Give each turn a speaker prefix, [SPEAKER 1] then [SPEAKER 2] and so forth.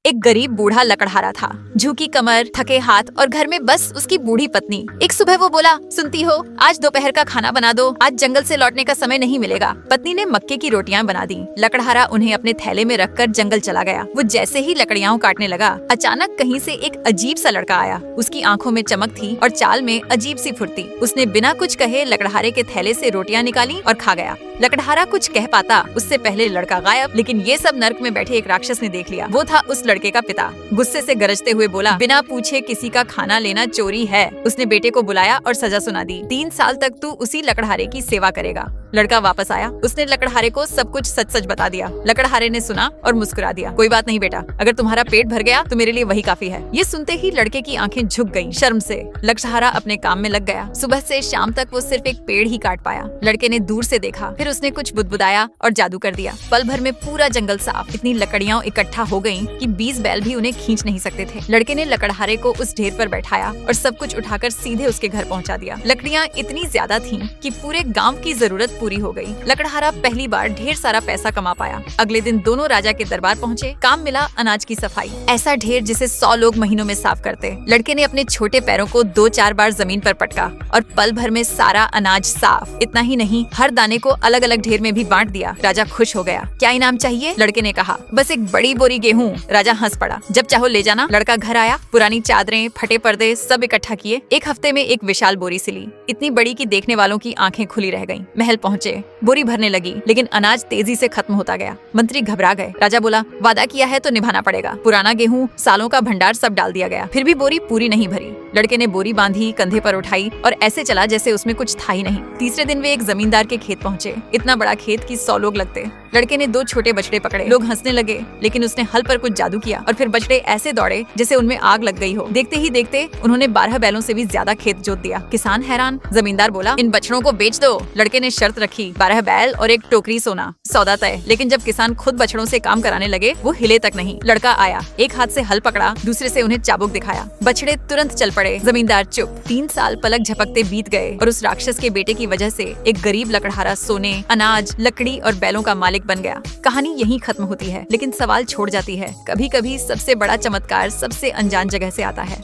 [SPEAKER 1] एक गरीब बूढ़ा लकड़हारा था, झुकी कमर, थके हाथ और घर में बस उसकी बूढ़ी पत्नी। एक सुबह वो बोला, सुनती हो, आज दोपहर का खाना बना दो, आज जंगल से लौटने का समय नहीं मिलेगा। पत्नी ने मक्के की रोटियां बना दी। लकड़हारा उन्हें अपने थैले में रखकर जंगल चला गया। वो जैसे ही लकड़ियां काटने लगा, अचानक कहीं से एक अजीब सा लड़का आया। उसकी आंखों में चमक थी और चाल में अजीब सी फुर्ती। उसने बिना कुछ कहे लकड़हारे के थैले से रोटियां निकाली और खा गया। लकड़हारा कुछ कह पाता उससे पहले लड़का गायब। लेकिन ये सब नर्क में बैठे एक राक्षस ने देख लिया। वो था उस लड़के का पिता। गुस्से से गरजते हुए बोला, बिना पूछे किसी का खाना लेना चोरी है। उसने बेटे को बुलाया और सजा सुना दी। 3 साल तक तू उसी लकड़हारे की सेवा करेगा। लड़का वापस आया। उसने लकड़हारे को सब कुछ सच सच बता दिया। लकड़हारे ने सुना और मुस्कुरा दिया। कोई बात नहीं बेटा, अगर तुम्हारा पेट भर गया तो मेरे लिए वही काफी है। ये सुनते ही लड़के की आंखें झुक गईं शर्म से। लकड़हारा अपने काम में लग गया। सुबह से शाम तक वो सिर्फ एक पेड़ ही काट पाया। लड़के ने दूर से देखा, फिर उसने कुछ बुदबुदाया और जादू कर दिया। पल भर में पूरा जंगल साफ। इतनी लकड़ियां इकट्ठा हो गईं कि 20 बैल भी उन्हें खींच नहीं सकते थे। लड़के ने लकड़हारे को उस ढेर पर बैठाया और सब कुछ उठाकर सीधे उसके घर पहुंचा दिया। लकड़ियां इतनी ज्यादा थीं कि पूरे गांव की जरूरत पूरी हो गई। लकड़हारा पहली बार ढेर सारा पैसा कमा पाया। अगले दिन दोनों राजा के दरबार पहुंचे। काम मिला अनाज की सफाई। ऐसा ढेर जिसे 100 लोग महीनों में साफ करते। लड़के ने अपने छोटे पैरों को 2-4 बार जमीन पर पटका और पल भर में सारा अनाज साफ। इतना ही नहीं, हर दाने को अलग अलग ढेर में भी बांट दिया। राजा खुश हो गया। क्या इनाम चाहिए? लड़के ने कहा। बस एक बड़ी बोरी गेहूं। राजा हंस पड़ा। जब चाहो ले जाना। लड़का घर आया। पुरानी चादरें, फटे पर्दे सब इकट्ठा किए। एक हफ्ते में एक विशाल बोरी सिली, इतनी बड़ी कि देखने वालों की आंखें खुली रह गईं। महल पहुंचे। बोरी भरने लगी, लेकिन अनाज तेजी से खत्म होता गया। मंत्री घबरा गए। राजा बोला, वादा किया है तो निभाना पड़ेगा। पुराना गेहूं, सालों का भंडार सब डाल दिया गया। फिर भी बोरी पूरी नहीं भरी। लड़के ने बोरी बांधी, कंधे पर उठाई और ऐसे चला जैसे उसमें कुछ था ही नहीं। तीसरे दिन वे एक जमींदार के खेत पहुंचे। इतना बड़ा खेत कि 100 लोग लगते। लड़के ने 2 छोटे बछड़े पकड़े। लोग हंसने लगे, लेकिन उसने हल पर कुछ जादू किया और फिर बछड़े ऐसे दौड़े जैसे उनमें आग लग गई हो। देखते ही देखते उन्होंने 12 बैलों से भी ज्यादा खेत जोत दिया। किसान हैरान। जमींदार बोला, इन बछड़ों को बेच दो। लड़के ने शर्त रखी, 12 बैल और एक टोकरी सोना। सौदा तय। लेकिन जब किसान खुद बछड़ों से काम कराने लगे, वो हिले तक नहीं। लड़का आया, एक हाथ से हल पकड़ा, दूसरे से उन्हें चाबुक दिखाया। बछड़े तुरंत चल पड़े। जमींदार चुप। 3 साल पलक झपकते बीत गए और उस राक्षस के बेटे की वजह से एक गरीब लकड़हारा सोने, अनाज, लकड़ी और बैलों का मालिक बन गया। कहानी यहीं खत्म होती है, लेकिन सवाल छोड़ जाती है, कभी कभी सबसे बड़ा चमत्कार सबसे अनजान जगह से आता है।